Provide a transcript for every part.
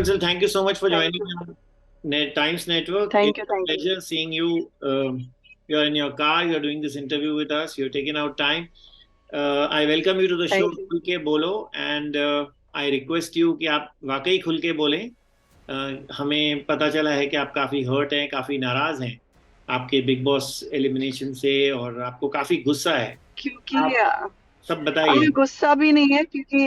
Bansal, thank you so much for Thank joining you. on Times Network. Thank It's you. a Thank you. pleasure seeing you. You're in your car, you're doing this interview with us, you're taking out time. I welcome you to the show Thank you. खुल के बोलो and I request you कि आप वाकई खुल के बोलें. हमें पता चला है कि आप काफ़ी हर्ट हैं, काफ़ी नाराज़ हैं आपके बिग बॉस एलिमिनेशन से और आपको काफ़ी गुस्सा है. क्योंकि आप सब बताइए. गुस्सा भी नहीं है, क्योंकि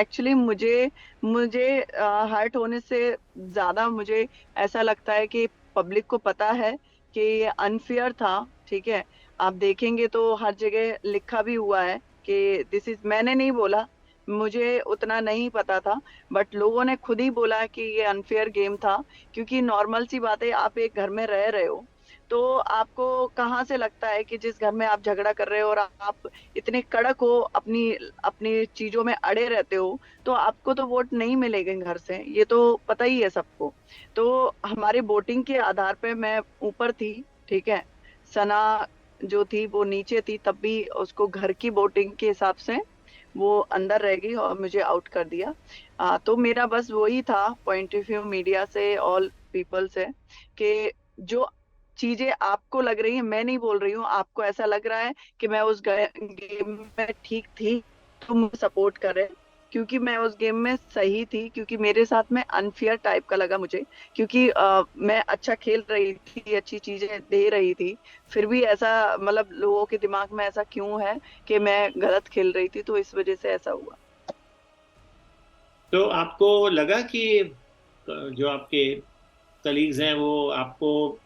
एक्चुअली मुझे मुझे हर्ट होने से ज्यादा मुझे ऐसा लगता है कि पब्लिक को पता है कि ये अनफेयर था। ठीक है, आप देखेंगे तो हर जगह लिखा भी हुआ है कि दिस इज, मैंने नहीं बोला, मुझे उतना नहीं पता था, बट लोगों ने खुद ही बोला कि ये अनफेयर गेम था। क्योंकि नॉर्मल सी बात है, आप एक घर में रह रहे हो तो आपको कहाँ से लगता है कि जिस घर में आप झगड़ा कर रहे हो और आप इतने कड़क हो, अपनी अपनी चीजों में अड़े रहते हो, तो आपको तो वोट नहीं मिलेंगे घर से, ये तो पता ही है सबको। तो हमारे वोटिंग के आधार पे मैं ऊपर थी। ठीक है, सना जो थी वो नीचे थी, तब भी उसको घर की वोटिंग के हिसाब से वो अंदर रह गई और मुझे आउट कर दिया। तो मेरा बस वही था पॉइंट ऑफ व्यू मीडिया से, ऑल पीपल से, कि जो चीजें आपको लग रही है, मैं नहीं बोल रही हूँ, आपको ऐसा लग रहा है कि मैं उस गेम में ठीक थी तो मुझे सपोर्ट करे, क्योंकि मैं उस गेम में सही थी, क्योंकि मेरे साथ में अनफेयर टाइप का लगा मुझे। क्योंकि मैं अच्छा खेल रही थी, अच्छी चीजें दे रही थी, फिर भी ऐसा, मतलब लोगों के दिमाग में ऐसा क्यों है कि मैं गलत खेल रही थी, तो इस वजह से ऐसा हुआ। तो आपको लगा कि जो आपके कलीग्स हैं वो आपको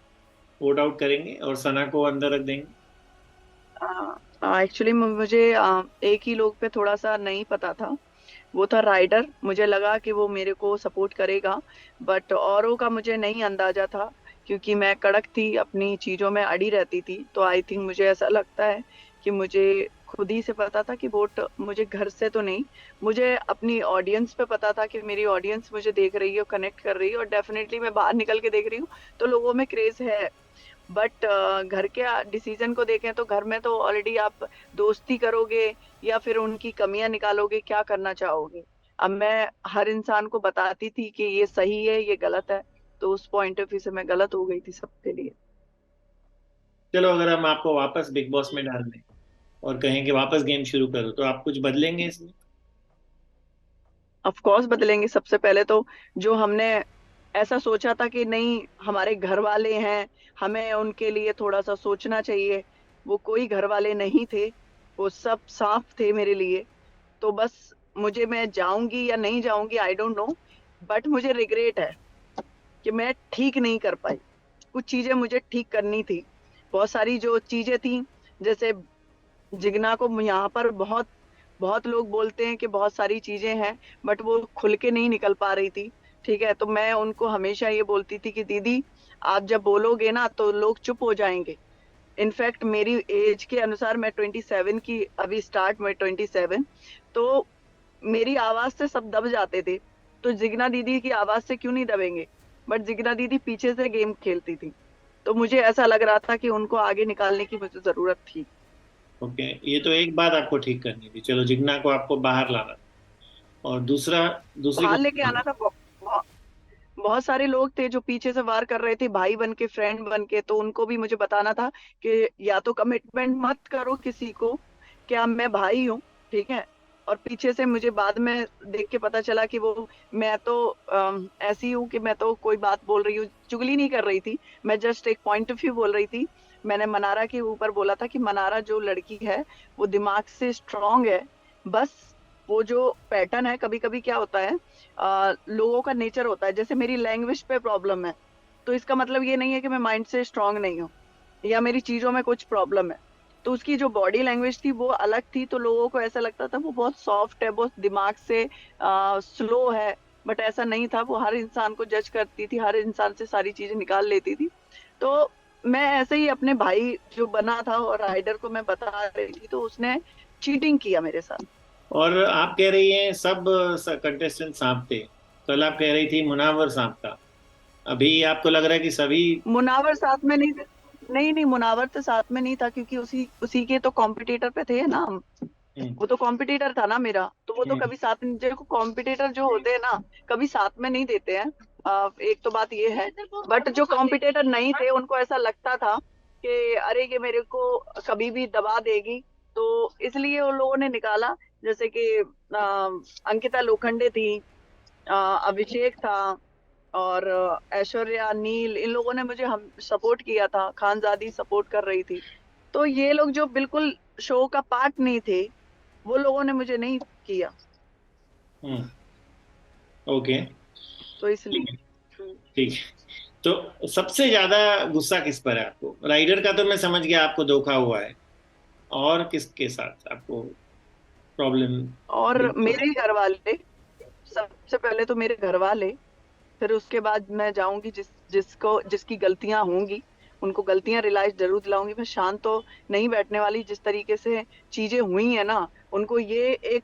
वोट आउट करेंगे और सना को अंदर रख देंगे? एक्चुअली मुझे एक ही लोग पे थोड़ा सा नहीं पता था, वो था राइडर। मुझे लगा कि वो मेरे को सपोर्ट करेगा, बट औरों का मुझे नहीं अंदाजा था, क्योंकि मैं कड़क थी, अपनी चीजों में अड़ी रहती थी। तो आई थिंक मुझे ऐसा लगता है कि मुझे खुद ही से पता था कि वोट मुझे घर से तो नहीं, मुझे अपनी ऑडियंस पे पता था कि मेरी ऑडियंस मुझे देख रही है, कनेक्ट कर रही है, और डेफिनेटली मैं बाहर निकल के देख रही हूँ तो लोगों में क्रेज है। बट घर के डिसीजन को देखें तो घर में तो ऑलरेडी आप दोस्ती करोगे या फिर उनकी कमियां निकालोगे, क्या करना चाहोगे। अब मैं हर इंसान को बताती थी कि ये सही है, ये गलत है, तो उस पॉइंट ऑफ व्यू से मैं गलत हो गई थी सबके लिए। चलो, अगर हम आपको वापस बिग बॉस में डाल दें और कहें कि वापस गेम शुरू करो, तो आप कुछ बदलेंगे इसमें? ऑफ कोर्स बदलेंगे। सबसे पहले तो जो हमने ऐसा सोचा था कि नहीं, हमारे घर वाले हैं, हमें उनके लिए थोड़ा सा सोचना चाहिए, वो कोई घर वाले नहीं थे, वो सब सांप थे मेरे लिए। तो बस मुझे, मैं जाऊंगी या नहीं जाऊंगी आई डोंट नो, बट मुझे रिग्रेट है कि मैं ठीक नहीं कर पाई। कुछ चीजें मुझे ठीक करनी थी, बहुत सारी जो चीजें थी, जैसे जिगना को यहाँ पर बहुत बहुत लोग बोलते हैं कि बहुत सारी चीजें हैं, बट वो खुल के नहीं निकल पा रही थी। ठीक है, तो मैं उनको हमेशा ये बोलती थी कि दीदी, आप जब बोलोगे ना तो लोग चुप हो जाएंगे। इनफैक्ट मेरी एज के अनुसार मैं 27 की, अभी स्टार्ट में 27, तो मेरी आवाज से सब दब जाते थे, तो जिगना दीदी की आवाज से क्यों नहीं दबेंगे। बट जिगना दीदी पीछे से गेम खेलती थी, तो मुझे ऐसा लग रहा था कि उनको आगे निकालने की मुझे जरूरत थी। ओके, ये तो एक बात आपको ठीक करनी थी. चलो, जिग्ना को आपको बाहर लाना था. और दूसरा, दूसरी बाहर लेके कौन? आना था। बहुत सारे लोग थे जो पीछे से वार कर रहे थे, भाई बन के, फ्रेंड बन के, तो उनको भी मुझे बताना था कि या तो कमिटमेंट मत करो किसी को, क्या मैं भाई हूँ। ठीक है, और पीछे से मुझे बाद में देख के पता चला कि वो, मैं तो ऐसी हूँ कि मैं तो कोई बात बोल रही हूँ, चुगली नहीं कर रही थी, मैं जस्ट एक पॉइंट ऑफ व्यू बोल रही थी। मैंने मनारा के ऊपर बोला था कि मनारा जो लड़की है वो दिमाग से स्ट्रांग है, बस वो जो पैटर्न है, कभी कभी क्या होता है, लोगों का नेचर होता है, जैसे मेरी लैंग्वेज पे प्रॉब्लम है, तो इसका मतलब ये नहीं है कि मैं माइंड से स्ट्रांग नहीं हूँ या मेरी चीजों में कुछ प्रॉब्लम है। तो उसकी जो बॉडी लैंग्वेज थी वो अलग थी, तो लोगों को ऐसा लगता था वो बहुत सॉफ्ट है, बहुत दिमाग से स्लो है, बट ऐसा नहीं था। वो हर इंसान को जज करती थी, हर इंसान से सारी चीजें निकाल लेती थी। तो मैं ऐसे ही अपने भाई जो बना था और राइडर को मैं बता रही थी, तो उसने चीटिंग किया मेरे साथ। और आप कह रही हैं सब कंटेस्टेंट सांप थे. कल आप कह रही थी मुनावर सांप था. अभी आपको लग रहा है कि सभी? मुनावर साथ में नहीं, नहीं नहीं, मुनावर तो साथ में नहीं था, क्योंकि उसी उसी के तो कॉम्पिटिटर पे थे ना हम। हम्म. वो तो कॉम्पिटिटर था ना मेरा, तो वो तो कभी साथ में, देखो कॉम्पिटिटर जो होते हैं ना, कभी साथ में नहीं देते हैं। एक तो बात ये है। बट जो कॉम्पिटिटर नहीं थे उनको ऐसा लगता था कि अरे ये मेरे को कभी भी दबा देगी, तो इसलिए उन लोगों ने निकाला। जैसे कि अंकिता लोखंडे थी, अभिषेक था, और ऐश्वर्या, नील, इन लोगों ने मुझे हम सपोर्ट किया था, खानजादी सपोर्ट कर रही थी। तो ये लोग जो बिल्कुल शो का पार्ट नहीं थे, वो लोगों ने मुझे नहीं किया। हम्म। ओके। तो इसलिए ठीक है। तो सबसे ज्यादा गुस्सा किस पर है आपको? राइडर का तो मैं समझ गया, आपको धोखा हुआ है। और किसके साथ आपको प्रॉब्लम? और मेरे घर वाले, सबसे पहले तो मेरे घर वाले, फिर उसके बाद मैं जाऊंगी जिसको जिसकी गलतियां होंगी उनको गलतियां रियलाइज जरूर दिलाऊंगी। मैं शांत तो नहीं बैठने वाली। जिस तरीके से चीजें हुई है ना, उनको ये एक,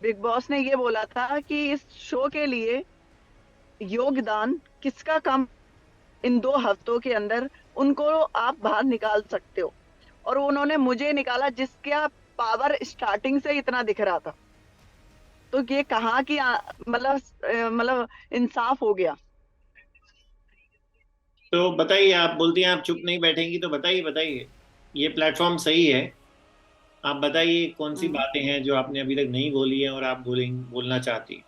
बिग बॉस ने ये बोला था कि इस शो के लिए योगदान किसका कम, इन 2 हफ्तों के अंदर उनको आप बाहर निकाल सकते हो, और उन्होंने मुझे निकाला जिसका पावर स्टार्टिंग से इतना दिख रहा था। तो ये कहाँ की मतलब इंसाफ हो गया। तो बताइए, आप बोलती हैं आप चुप नहीं बैठेंगी, तो बताइए बताइए। ये प्लेटफॉर्म सही है। आप बताइए कौन सी हम्म। बातें हैं जो आपने अभी तक नहीं बोली हैं और आप बोलना चाहती हैं।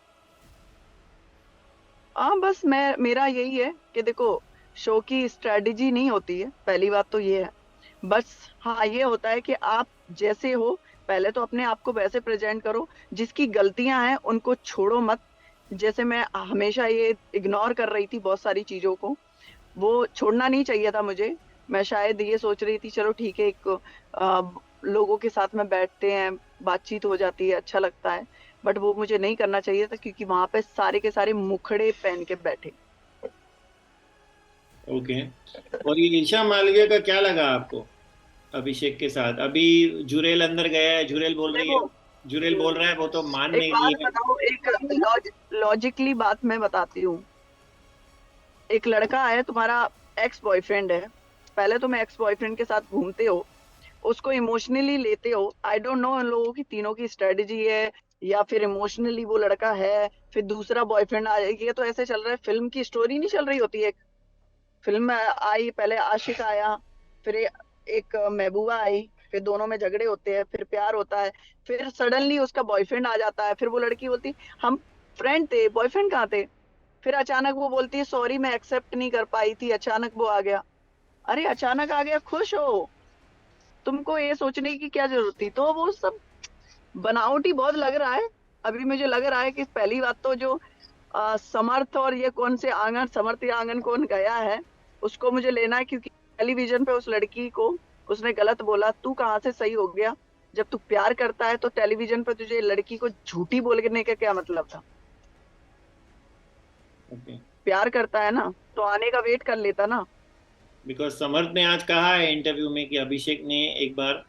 हाँ, बस मेरा यही है कि देखो, शो की स्ट्रेटजी नहीं होती है, पहली बात तो ये है। बस हाँ, ये होता है कि आप जैसे हो, पहले तो अपने आप को वैसे प्रेजेंट करो। जिसकी गलतियां हैं उनको छोड़ो मत। जैसे मैं हमेशा ये इग्नोर कर रही थी बहुत सारी चीजों को, वो छोड़ना नहीं चाहिए था मुझे। मैं शायद ये सोच रही थी चलो ठीक है, एक लोगों के साथ में बैठते हैं, बातचीत हो जाती है, अच्छा लगता है। बट वो मुझे नहीं करना चाहिए था, क्योंकि वहां पे सारे के सारे मुखड़े पहन के बैठे। ओके। और ये ईशा मालवीय का क्या लगा आपको अभिषेक के साथ? अभी जुरेल अंदर गया है, जुरेल बोल रही है, देखो, जुरेल बोल रहा है वो तो मान एक नहीं रही बात है। बताओ, एक लॉजिकली बात मैं बताती हूँ। एक लड़का है, तुम्हारा एक्स बॉयफ्रेंड है, पहले तुम एक्स बॉयफ्रेंड के साथ घूमते हो, उसको इमोशनली लेते हो। आई डोंट नो इन लोगों की तीनों की स्ट्रेटेजी है, या फिर इमोशनली वो लड़का है, फिर दूसरा बॉयफ्रेंड आ जाएगी। ये तो ऐसे चल रहा है, फिल्म की स्टोरी नहीं चल रही होती है। फिल्म में आई, पहले आशिक आया, फिर एक महबूबा आई, फिर दोनों में झगड़े होते हैं, फिर प्यार होता है, फिर सडनली उसका बॉयफ्रेंड आ जाता है। फिर वो लड़की बोलती हम फ्रेंड थे, बॉयफ्रेंड कहाँ थे? फिर अचानक वो बोलती है सॉरी मैं एक्सेप्ट नहीं कर पाई थी, अचानक वो आ गया। अरे अचानक आ गया, खुश हो, तुमको ये सोचने की क्या जरूरत थी? तो वो सब बनावटी बहुत लग रहा है। अभी मुझे लग रहा है कि पहली बात तो जो समर्थ, और ये कौन से आंगन, समर्थ या आंगन कौन गया है, उसको मुझे लेना है। क्योंकि टेलीविजन पे उस लड़की को उसने गलत बोला, तू कहाँ से सही हो गया? जब तू प्यार करता है तो टेलीविजन पे तुझे लड़की को झूठी बोलने का क्या मतलब था? ओके। प्यार करता है ना, तो आने का वेट कर लेता ना। बिकॉज समर्थ ने आज कहा है इंटरव्यू में कि अभिषेक ने एक बार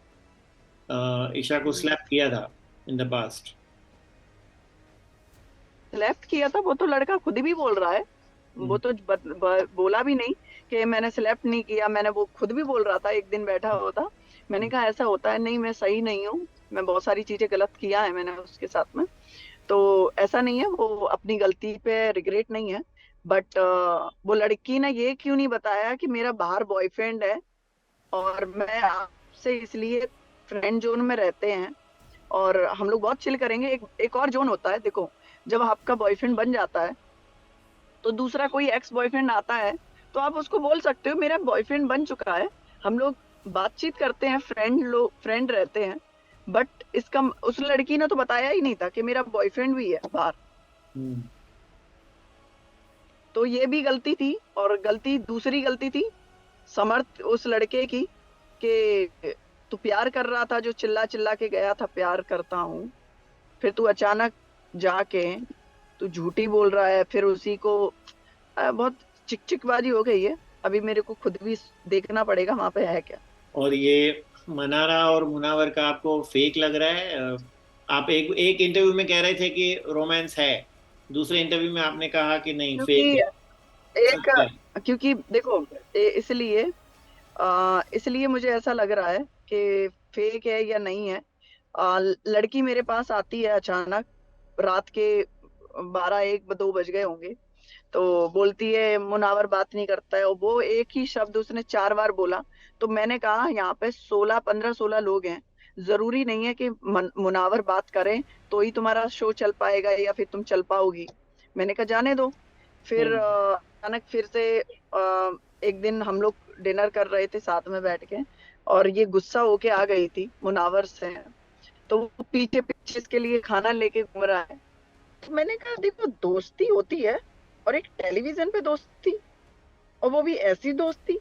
ईशा को हम्म। स्लैप किया था इन द पास्ट। स्लैप किया था, वो तो लड़का खुद भी बोल रहा है। वो तो बोला भी नहीं कि मैंने स्लैप नहीं किया, मैंने, वो खुद भी बोल रहा था, एक दिन बैठा हुआ था। मैंने कहा ऐसा होता है नहीं, मैं सही नहीं हूँ, मैं बहुत सारी चीजें गलत किया है मैंने उसके साथ में। तो ऐसा नहीं है, वो अपनी गलती पे रिग्रेट नहीं है। बट वो लड़की ने ये क्यों नहीं बताया कि मेरा बाहर बॉयफ्रेंड है, और मैं आपसे इसलिए फ्रेंड जोन में रहते हैं, और हम लोग बहुत चिल करेंगे। एक और जोन होता है, देखो, जब आपका बॉयफ्रेंड बन जाता है तो दूसरा कोई एक्स बॉयफ्रेंड आता है, तो आप उसको बोल सकते हो मेरा बॉयफ्रेंड बन चुका है, हम लोग बातचीत करते हैं, फ्रेंड रहते हैं। बट इसका, उस लड़की ने तो बताया ही नहीं था कि मेरा बॉयफ्रेंड भी है बाहर। हम्म। तो ये भी गलती थी, और गलती, दूसरी गलती थी समर्थ उस लड़के की, कि तू प्यार कर रहा था, जो चिल्ला चिल्ला के गया था प्यार करता हूँ, फिर तू अचानक जाके तू झूठी बोल रहा है, फिर उसी को बहुत चिकचिकबाजी हो गई है। अभी मेरे को खुद भी देखना पड़ेगा वहां पे है क्या। और ये मनारा और मुनावर का आपको फेक लग रहा है? आप एक एक इंटरव्यू में कह रहे थे कि रोमांस है, दूसरे इंटरव्यू में आपने कहा कि नहीं, फेक क्योंकि है। एक, सच है? क्योंकि देखो, इसलिए मुझे ऐसा लग रहा है कि फेक है या नहीं है। लड़की मेरे पास आती है अचानक, रात के 12 1 2 बज गए होंगे, तो बोलती है मुनावर बात नहीं करता है, और वो एक ही शब्द उसने 4 बार बोला। तो मैंने कहा यहाँ पे 16 15 16 लोग हैं, जरूरी नहीं है कि मुनावर बात करें तो ही तुम्हारा शो चल पाएगा या फिर तुम चल पाओगी। मैंने कहा जाने दो। फिर हम्म। अचानक फिर से एक दिन हम लोग डिनर कर रहे थे साथ में बैठ के, और ये गुस्सा होके आ गई थी मुनावर से, तो वो पीछे पीछे इसके लिए खाना लेके घूम रहा है। तो मैंने कहा देखो दोस्ती होती है, और एक टेलीविजन पे दोस्ती, और वो भी ऐसी दोस्ती।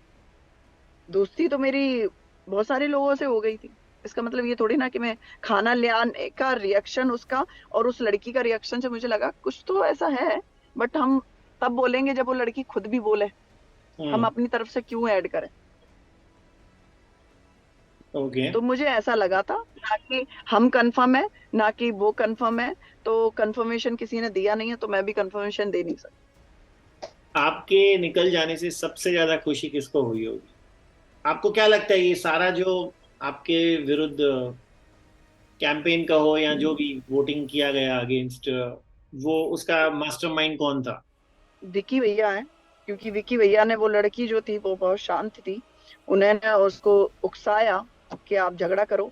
दोस्ती तो मेरी बहुत सारे लोगों से हो गई थी, इसका मतलब ये थोड़ी ना कि मैं खाना ले आने का रिएक्शन उसका और उस लड़की का रिएक्शन से मुझे लगा कुछ तो ऐसा है। बट हम तब बोलेंगे जब वो लड़की खुद भी बोले, हम हम्म। अपनी तरफ से क्यों ऐड करें। ओके। तो मुझे ऐसा लगा था, ना कि हम कंफर्म है ना कि वो कंफर्म है, तो कंफर्मेशन किसी ने दिया नहीं है तो मैं भी कंफर्मेशन दे नहीं सकती। आपके निकल जाने से सबसे ज्यादा खुशी किसको हुई होगी? आपको क्या लगता है ये सारा जो आपके विरुद्ध कैंपेन का हो या जो भी वोटिंग किया गया अगेंस्ट, वो उसका मास्टरमाइंड कौन था? विकी भैया है, क्योंकि विकी भैया ने, वो लड़की जो थी वो बहुत शांत थी, उन्होंने उसको उकसाया कि आप झगड़ा करो,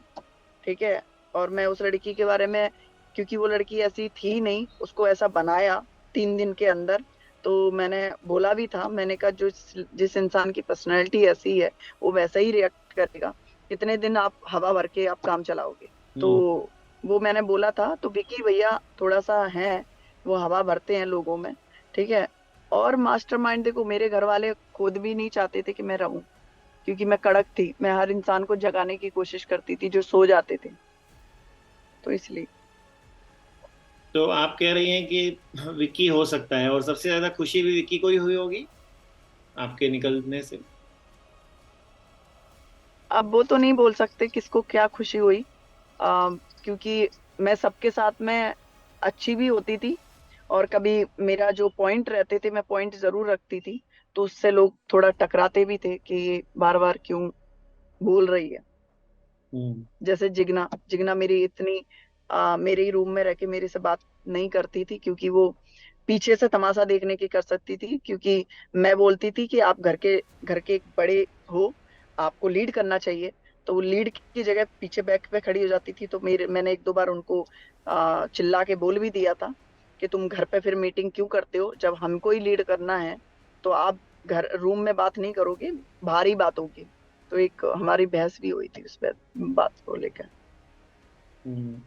ठीक है। और मैं उस लड़की के बारे में, क्योंकि वो लड़की ऐसी थी नहीं, उसको ऐसा बनाया 3 दिन के अंदर। तो मैंने बोला भी था, मैंने कहा जो जिस इंसान की पर्सनैलिटी ऐसी है वो वैसा ही रिएक्ट करेगा, कितने दिन आप हवा भर के आप काम चलाओगे। तो हम्म। वो मैंने बोला था। तो विकी भैया थोड़ा सा है, वो हवा भरते हैं लोगों में, ठीक है। और मास्टरमाइंड देखो, मेरे घर वाले खुद भी नहीं चाहते थे कि मैं रहूं, क्योंकि मैं कड़क थी, मैं हर इंसान को जगाने की कोशिश करती थी जो सो जाते थे, तो इसलिए। तो आप कह रही हैं कि विक्की हो सकता है, और सबसे ज्यादा खुशी भी विक्की को ही हुई होगी आपके निकलने से? अब वो तो नहीं बोल सकते किसको क्या खुशी हुई, क्योंकि मैं सबके साथ में अच्छी भी होती थी, और कभी मेरा जो पॉइंट रहते थे मैं पॉइंट जरूर रखती थी, तो उससे लोग थोड़ा टकराते भी थे कि ये बार बार क्यों बोल रही है। हम्म। जैसे जिगना जिगना मेरी इतनी मेरे ही रूम में रह के मेरे से बात नहीं करती थी, क्योंकि वो पीछे से तमाशा देखने की कर सकती थी, क्योंकि मैं बोलती थी कि आप घर के एक बड़े हो, आपको लीड करना चाहिए। तो वो लीड की जगह पीछे बैक पे खड़ी हो जाती थी, तो मैंने 1 2 बार उनको चिल्ला के बोल भी दिया था कि तुम घर पे फिर मीटिंग क्यों करते हो, जब हमको ही लीड करना है तो आप घर रूम में बात नहीं करोगे, बाहर ही बात होगी। तो एक हमारी बहस भी हुई थी उस पर, बात को लेकर। हम्म।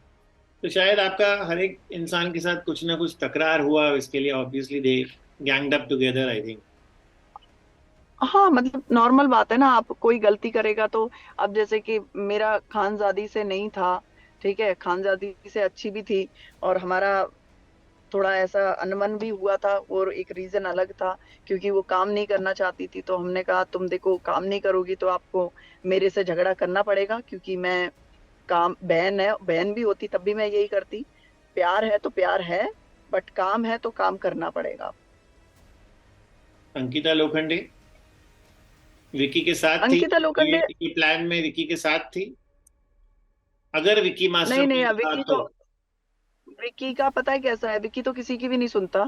तो शायद आपका हर एक इंसान के साथ कुछ ना कुछ तकरार हुआ, इसके लिए obviously they ganged up together, I think. हाँ मतलब नॉर्मल बात है ना, आप कोई गलती करेगा तो, अब जैसे कि मेरा खानजादी से नहीं था, ठीक है, खानजादी से अच्छी भी थी, और हमारा थोड़ा ऐसा अनबन भी हुआ था, और एक रीजन अलग था, क्योंकि वो काम नहीं करना चाहती थी, तो हमने कहा तुम देखो काम नहीं करोगी तो आपको मेरे से झगड़ा करना पड़ेगा, क्योंकि मैं काम, बहन है, बहन भी होती तब भी मैं यही करती, प्यार है तो प्यार है, बट काम है तो काम करना पड़ेगा। अंकिता लोखंडे विकी के साथ थी? अंकिता लोखंडे, ये प्लान में विकी के साथ थी? अगर विकी नहीं नहीं, मास्टरमाइंड था विक्की तो? तो, विक्की का पता है कैसा है, विक्की तो किसी की भी नहीं सुनता।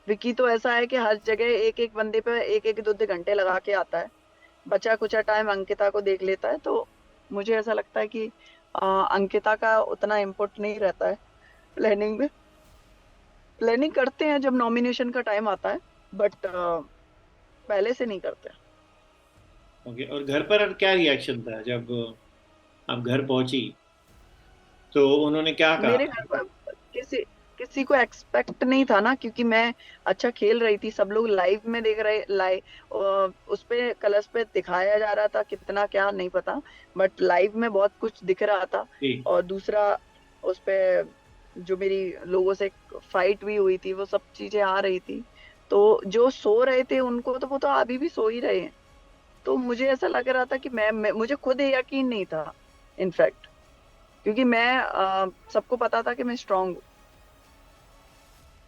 विक्की तो ऐसा है कि हर जगह एक एक बंदे पे 1 1 2 2 घंटे लगा के आता है, बचा कुचा टाइम अंकिता को देख लेता है। तो मुझे ऐसा लगता है कि अंकिता का उतना इम्पोर्ट नहीं रहता है प्लानिंग में। प्लानिंग करते हैं जब नॉमिनेशन का टाइम आता है, बट पहले से नहीं करते। ओके। और घर पर क्या रिएक्शन था जब आप घर पहुंची, तो उन्होंने क्या मेरे कहा? घर पर किसी किसी को एक्सपेक्ट नहीं था ना, क्योंकि मैं अच्छा खेल रही थी, सब लोग लाइव में देख रहे, लाइव उस पे कलर्स पे दिखाया जा रहा था, कितना क्या नहीं पता, बट लाइव में बहुत कुछ दिख रहा था। जी। और दूसरा, उस पे जो मेरी लोगों से फाइट भी हुई थी, वो सब चीजें आ रही थी, तो जो सो रहे थे उनको तो वो तो अभी भी सो ही रहे हैं। तो मुझे ऐसा लग रहा था कि मैं मुझे खुद यकीन नहीं था, इनफैक्ट, क्योंकि मैं सबको पता था कि मैं स्ट्रांग हूँ।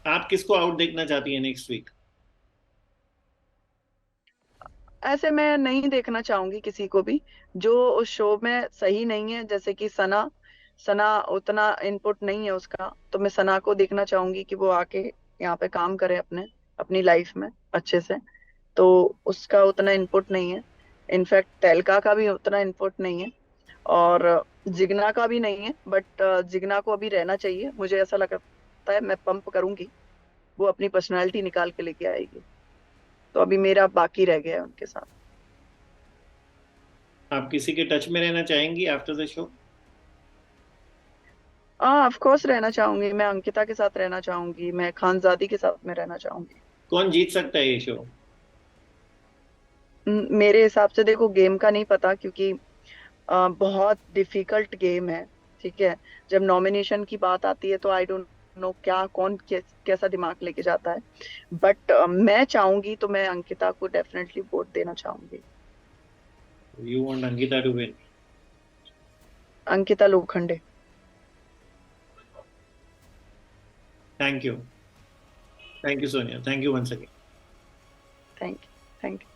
आप किसको आउट देखना चाहती हैं नेक्स्ट वीक? ऐसे मैं नहीं देखना चाहूंगी किसी को भी जो उस शो में सही नहीं है, जैसे कि सना, सना उतना इनपुट नहीं है उसका, तो मैं सना को देखना चाहूंगी कि वो आके यहाँ पे काम करे अपनी लाइफ में अच्छे से। तो उसका उतना इनपुट नहीं है। इनफैक्ट तेलका का भी उतना इनपुट नहीं है, और जिगना का भी नहीं है, बट जिगना को अभी रहना चाहिए, मुझे ऐसा लगता है। मैं पंप करूंगी, वो अपनी पर्सनालिटी निकाल के लेके आएगी। तो अभी मेरा बाकी रह गया है उनके साथ। आप किसी के टच में रहना चाहेंगी आफ्टर द शो? हाँ, ऑफ कोर्स रहना चाहूंगी। मैं अंकिता के साथ रहना चाहूंगी, मैं खानजादी के साथ में रहना चाहूंगी। कौन जीत सकता है ये शो? मेरे हिसाब से देखो, गेम का नहीं पता, क्योंकि बहुत डिफिकल्ट गेम है। ठीक है, जब नॉमिनेशन की बात आती है तो आई डोंट नो क्या कौन कैसा दिमाग लेके जाता है। बट मैं चाहूंगी तो मैं अंकिता को डेफिनेटली वोट देना चाहूंगी। You want Ankita to win? Ankita Lokhande. Thank you. Thank you Sonia, thank you once again. Thank you. Thank you.